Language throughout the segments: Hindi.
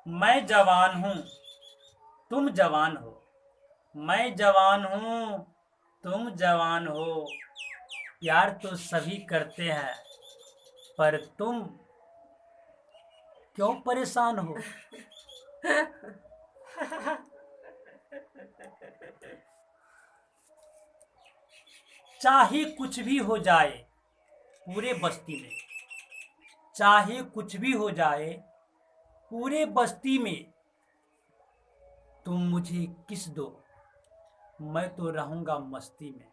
मैं जवान हूँ, तुम जवान हो। मैं जवान हूँ, तुम जवान हो। प्यार तो सभी करते हैं, पर तुम क्यों परेशान हो? चाहे कुछ भी हो जाए पूरे बस्ती में, चाहे कुछ भी हो जाए पूरे बस्ती में, तुम मुझे किस दो, मैं तो रहूंगा मस्ती में।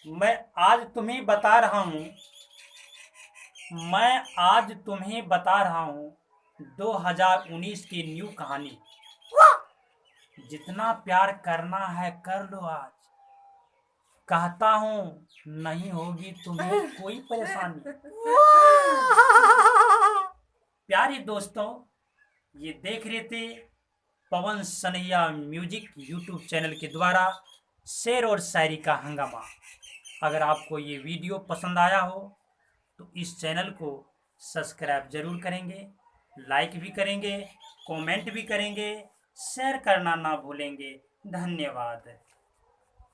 मैं आज तुम्हें बता रहा हूँ, मैं आज तुम्हें बता रहा हूँ 2019 की न्यू कहानी। जितना प्यार करना है कर लो आज, कहता हूँ नहीं होगी तुम्हें कोई परेशानी। प्यारे दोस्तों, ये देख रहे थे पवन सनैया म्यूजिक यूट्यूब चैनल के द्वारा शेर और शायरी का हंगामा। अगर आपको ये वीडियो पसंद आया हो तो इस चैनल को सब्सक्राइब जरूर करेंगे, लाइक भी करेंगे, कमेंट भी करेंगे, शेयर करना ना भूलेंगे। धन्यवाद।